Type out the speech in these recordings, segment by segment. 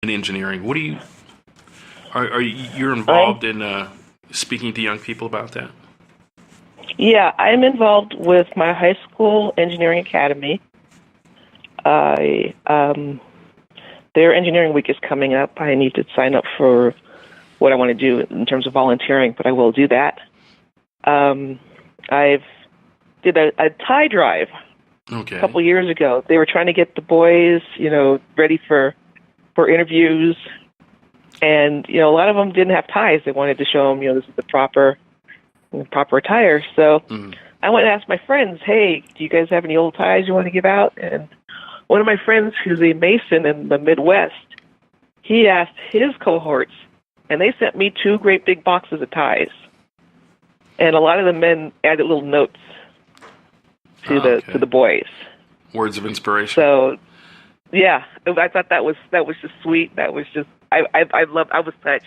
in engineering. What do you are you're involved in speaking to young people about that? Yeah, I'm involved with my high school engineering academy. Their engineering week is coming up. I need to sign up for what I want to do in terms of volunteering, but I will do that. I've did a tie drive a couple years ago. They were trying to get the boys, ready for interviews, and a lot of them didn't have ties. They wanted to show them, this is the proper attire. So I went and asked my friends, "Hey, do you guys have any old ties you want to give out?" And one of my friends, who's a mason in the Midwest, he asked his cohorts, and they sent me 2 great big boxes of ties. And a lot of the men added little notes to the boys. Words of inspiration. So, yeah, I thought that was just sweet. That was just I was touched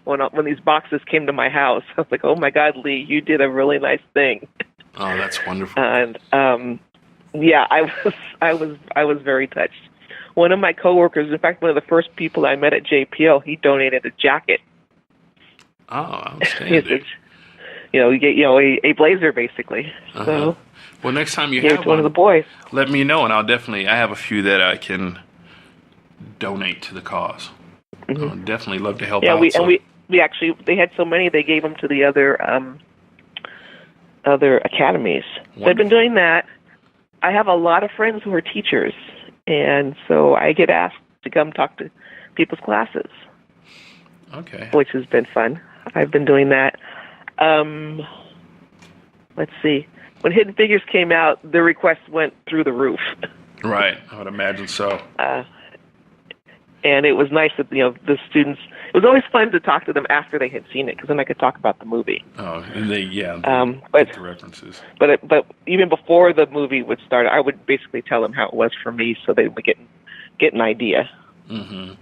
when these boxes came to my house. I was like, "Oh my God, Lee, you did a really nice thing." Oh, that's wonderful. And yeah, I was very touched. One of my coworkers, in fact, one of the first people I met at JPL, he donated a jacket. Oh, outstanding. You get a blazer basically. So, well, next time you have one of the boys, let me know, and I have a few that I can donate to the cause. I would definitely love to help out. We actually they had so many they gave them to the other academies. So I've been doing that. I have a lot of friends who are teachers, and so I get asked to come talk to people's classes. Okay. Which has been fun. I've been doing that. Let's see. When Hidden Figures came out, the requests went through the roof. Right. I would imagine so. And it was nice that, the students, it was always fun to talk to them after they had seen it, because then I could talk about the movie. Oh, and they get the references. But even before the movie would start, I would basically tell them how it was for me, so they would get an idea. Mm-hmm.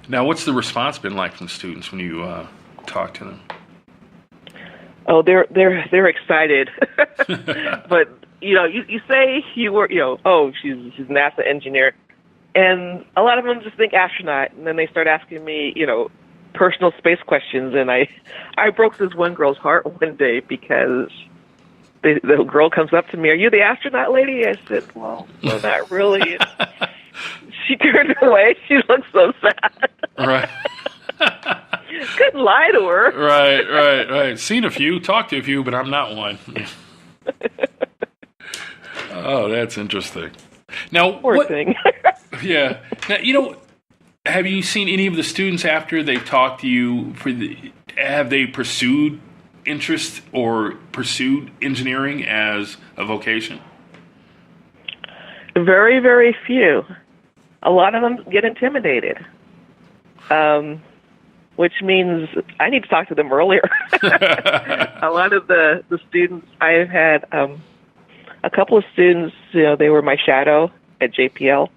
Now, what's the response been like from students when you talk to them? Oh, they're excited. But you say you were she's a NASA engineer, and a lot of them just think astronaut, and then they start asking me personal space questions, and I broke this one girl's heart one day because the girl comes up to me, "Are you the astronaut lady?" I said, well, not really." She turned away. She looked so sad. Right. Couldn't lie to her. Right. Seen a few, talked to a few, but I'm not one. Oh, that's interesting. Now, Poor thing. Yeah. Now, have you seen any of the students after they've talked to you? Have they pursued interest or pursued engineering as a vocation? Very, very few. A lot of them get intimidated. Which means I need to talk to them earlier. A lot of the students, I've had a couple of students, they were my shadow at JPL.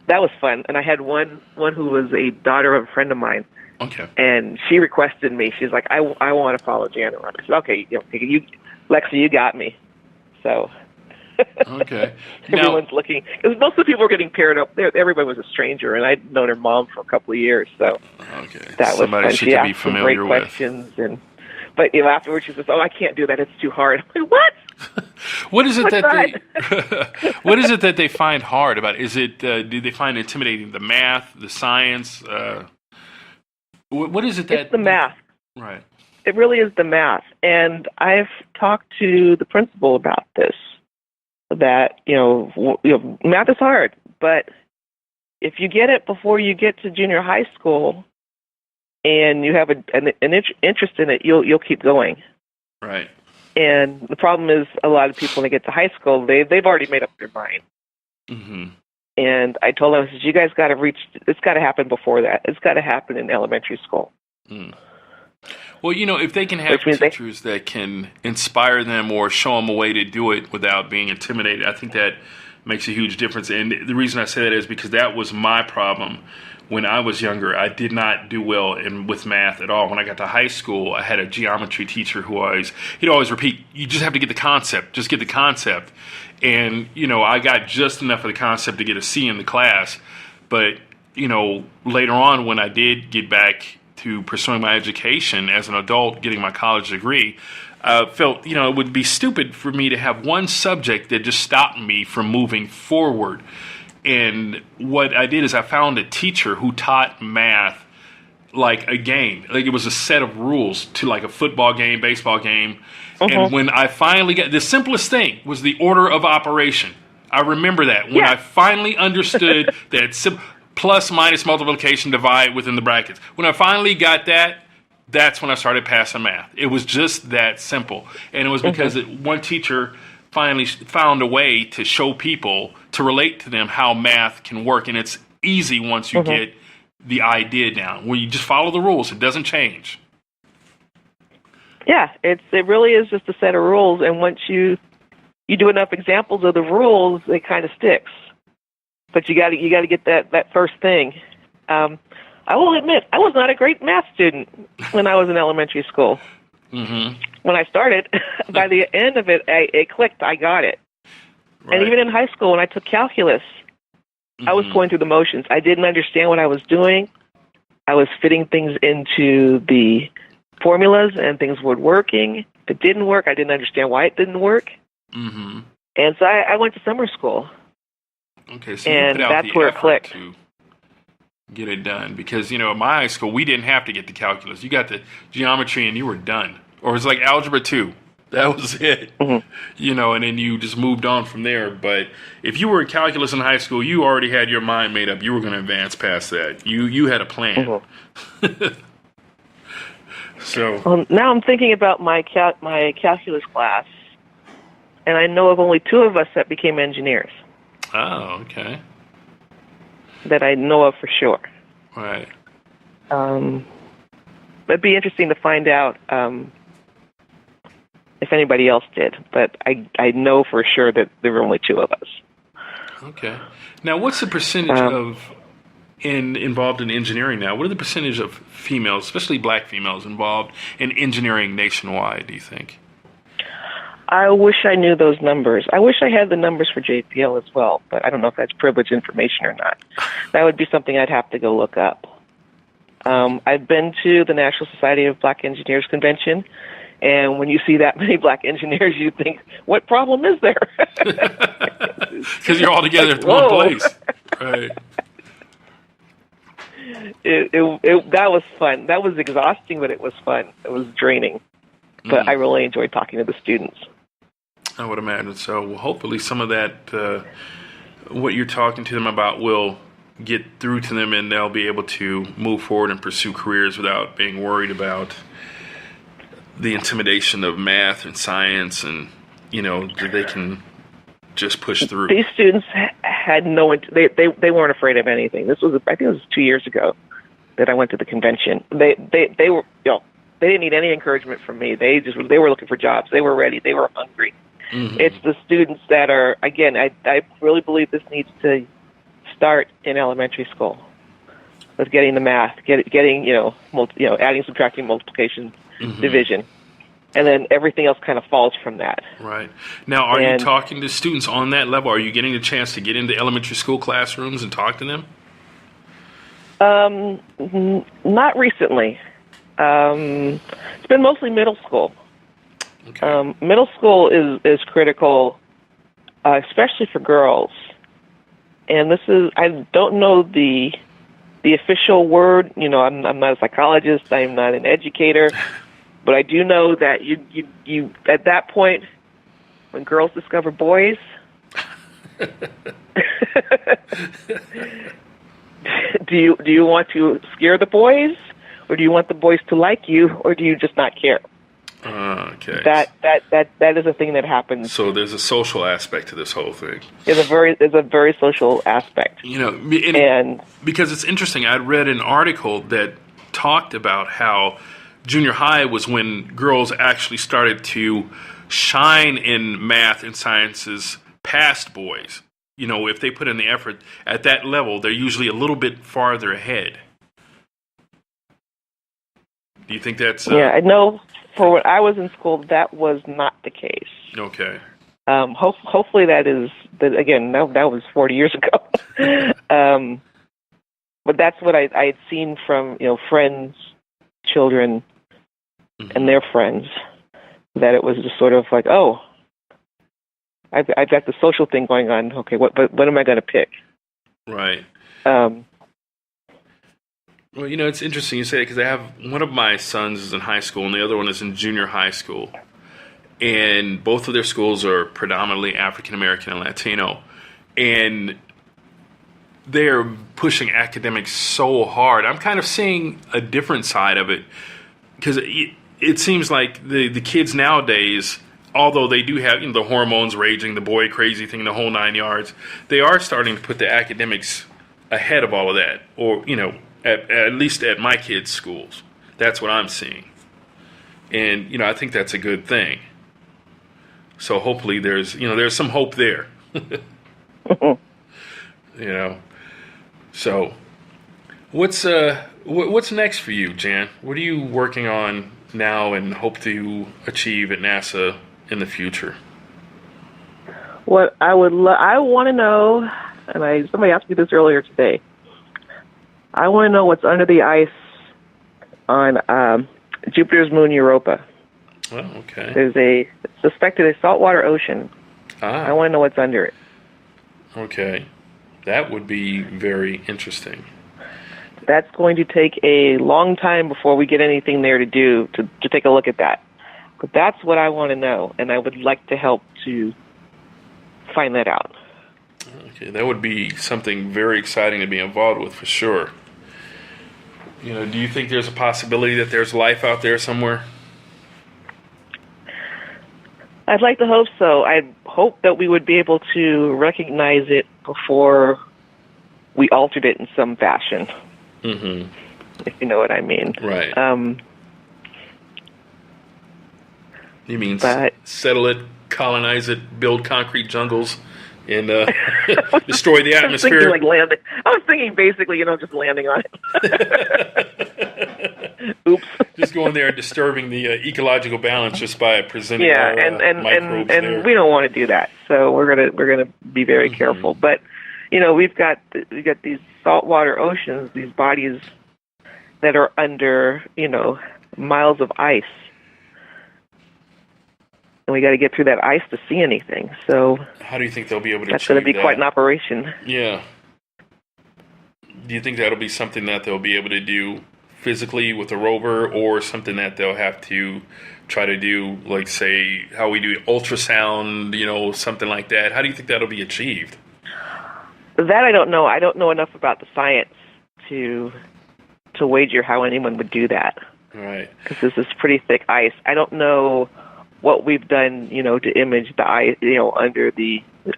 That was fun. And I had one who was a daughter of a friend of mine. Okay. And she requested me. She's like, I want to follow Jan around. I said, okay, Lexi, you got me. So... Okay. Everyone's looking, because most of the people were getting paired up. Everybody was a stranger, and I'd known her mom for a couple of years, so that was fun. She asked some great questions, but afterwards she says, "Oh, I can't do that; it's too hard." I'm like, "What? What is it what is it that they find hard about it? Is it do they find intimidating the math, the science? What is it that it's the math? Right. It really is the math, and I've talked to the principal about this. That math is hard, but if you get it before you get to junior high school, and you have an interest in it, you'll keep going. Right. And the problem is, a lot of people when they get to high school, they've already made up their mind. Mm-hmm. And I told them, I said, "You guys got to reach. It's got to happen before that. It's got to happen in elementary school." Mm. Well, if they can have teachers that can inspire them or show them a way to do it without being intimidated, I think that makes a huge difference. And the reason I say that is because that was my problem when I was younger. I did not do well with math at all. When I got to high school, I had a geometry teacher he'd always repeat, "You just have to get the concept. Just get the concept." And, I got just enough of the concept to get a C in the class. But later on when I did get back to pursuing my education as an adult, getting my college degree, felt, it would be stupid for me to have one subject that just stopped me from moving forward. And what I did is I found a teacher who taught math like a game. Like it was a set of rules to like a football game, baseball game. And when I finally got, the simplest thing was the order of operation. I remember that. When I finally understood that plus, minus, multiplication, divide within the brackets. When I finally got that, that's when I started passing math. It was just that simple. And it was because one teacher finally found a way to show people, to relate to them how math can work. And it's easy once you get the idea down, where you just follow the rules. It doesn't change. Yeah, it really is just a set of rules. And once you do enough examples of the rules, it kind of sticks. But you got to get that first thing. I will admit, I was not a great math student when I was in elementary school. When I started, by the end of it, it clicked. I got it. Right. And even in high school, when I took calculus, I was going through the motions. I didn't understand what I was doing. I was fitting things into the formulas, and things were working. If it didn't work, I didn't understand why it didn't work. And so I went to summer school. Okay, so you put out that's where it clicked. To get it done, because in my high school we didn't have to get the calculus. You got the geometry and you were done, or it was like algebra 2. That was it. And then you just moved on from there. But if you were in calculus in high school, you already had your mind made up. You were going to advance past that. You had a plan. So now I'm thinking about my calculus class, and I know of only 2 of us that became engineers. Oh, okay. That I know of for sure. Right. It'd be interesting to find out if anybody else did, but I know for sure that there were only 2 of us. Okay. Now, what's the percentage involved in engineering now? What are the percentage of females, especially black females, involved in engineering nationwide, do you think? I wish I knew those numbers. I wish I had the numbers for JPL as well, but I don't know if that's privileged information or not. That would be something I'd have to go look up. I've been to the National Society of Black Engineers Convention, and when you see that many black engineers, you think, what problem is there? Because you're all together at one place. Right. That was fun. That was exhausting, but it was fun. It was draining. But I really enjoyed talking to the students. I would imagine so. Well, hopefully some of that, what you're talking to them about, will get through to them, and they'll be able to move forward and pursue careers without being worried about the intimidation of math and science, and that they can just push through. These students had they weren't afraid of anything. I think it was 2 years ago that I went to the convention. They were they didn't need any encouragement from me. They were looking for jobs. They were ready. They were hungry. It's the students that are, again, I really believe this needs to start in elementary school with getting the math, getting adding, subtracting, multiplication, division. And then everything else kind of falls from that. Right. Now, are you talking to students on that level? Are you getting a chance to get into elementary school classrooms and talk to them? Not recently. It's been mostly middle school. Okay. Middle school is critical, especially for girls. And I don't know the official word. I'm not a psychologist. I'm not an educator. But I do know that you at that point, when girls discover boys, do you want to scare the boys, or do you want the boys to like you, or do you just not care? Okay. That is a thing that happens. So there's a social aspect to this whole thing. There's a very social aspect. And because it's interesting, I read an article that talked about how junior high was when girls actually started to shine in math and sciences past boys. If they put in the effort at that level, they're usually a little bit farther ahead. Do you think that's... Yeah, I know for when I was in school, that was not the case. Okay. Hopefully that is... Again, that was 40 years ago. but that's what I had seen from, friends, children, and their friends, that it was just sort of like, oh, I've got the social thing going on. Okay, what am I going to pick? Right. Well, it's interesting you say that, because I have one of my sons is in high school and the other one is in junior high school. And both of their schools are predominantly African American and Latino. And they're pushing academics so hard. I'm kind of seeing a different side of it, because it seems like the kids nowadays, although they do have the hormones raging, the boy crazy thing, the whole 9 yards, they are starting to put the academics ahead of all of that, or at least at my kids' schools. That's what I'm seeing, and I think that's a good thing. So hopefully there's some hope there. So what's next for you, Jan? What are you working on now and hope to achieve at NASA in the future? What I want to know, and somebody asked me this earlier today. I want to know what's under the ice on Jupiter's moon Europa. Oh, okay. There's suspected a saltwater ocean. I want to know what's under it. Okay. That would be very interesting. That's going to take a long time before we get anything there to take a look at that. But that's what I want to know, and I would like to help to find that out. Okay, that would be something very exciting to be involved with, for sure. Do you think there's a possibility that there's life out there somewhere? I'd like to hope so. I hope that we would be able to recognize it before we altered it in some fashion. Mm-hmm. If you know what I mean. Right. You mean settle it, colonize it, build concrete jungles, and destroy the atmosphere? I was thinking basically, just landing on it. Oops. Just going there and disturbing the ecological balance just by presenting microbes there. And we don't want to do that. So we're gonna be very careful. But we've got these saltwater oceans, these bodies that are under miles of ice, and we got to get through that ice to see anything. So how do you think they'll be able to? That's going to be quite an operation. Yeah. Do you think that'll be something that they'll be able to do physically with a rover, or something that they'll have to try to do, like, say, how we do ultrasound, something like that? How do you think that'll be achieved? That I don't know. I don't know enough about the science to wager how anyone would do that. Right. Because this is pretty thick ice. I don't know what we've done, to image the ice, under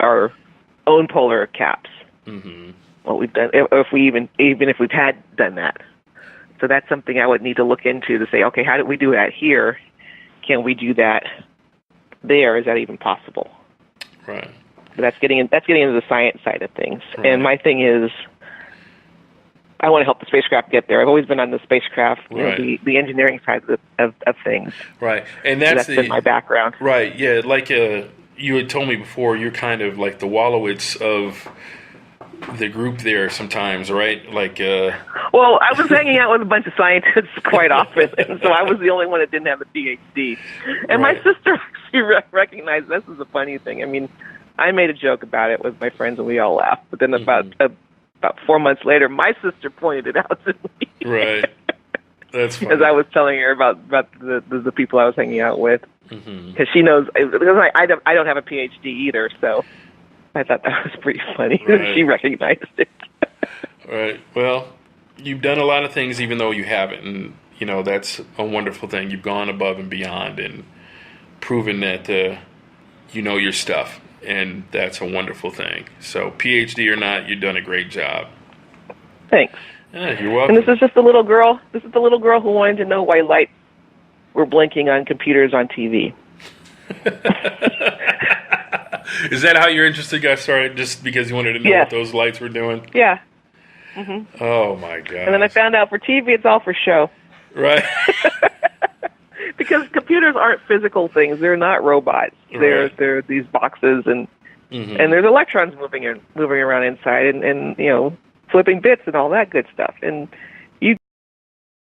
our own polar caps. Mm-hmm. What we've done, if we even if we've had done that. So that's something I would need to look into to say, okay, how did we do that here? Can we do that there? Is that even possible? Right. But that's getting into the science side of things. Right. And my thing is, I want to help the spacecraft get there. I've always been on the spacecraft, the engineering side of things. Right, and that's been my background. Right, yeah, like you had told me before, you're kind of like the Wolowitz of the group there sometimes, right? Like, well, I was hanging out with a bunch of scientists quite often, and so I was the only one that didn't have a PhD. And my sister actually recognized this is a funny thing. I mean, I made a joke about it with my friends, and we all laughed. But then about 4 months later, my sister pointed it out to me. Right. That's funny. Because I was telling her about the people I was hanging out with. Because she knows, because I don't have a PhD either, so I thought that was pretty funny. Right. She recognized it. Right. Well, you've done a lot of things even though you haven't, and that's a wonderful thing. You've gone above and beyond and proven that you know your stuff, and that's a wonderful thing. So PhD or not, you've done a great job. Thanks. Yeah, you're welcome. And this is just the little girl. This is the little girl who wanted to know why lights were blinking on computers on TV. Is that how your interest got started? Just because you wanted to know what those lights were doing? Yeah. Mm-hmm. Oh my God! And then I found out for TV, it's all for show. Right. Because computers aren't physical things; they're not robots. Right. They're these boxes, and there's electrons moving around inside, and flipping bits and all that good stuff. And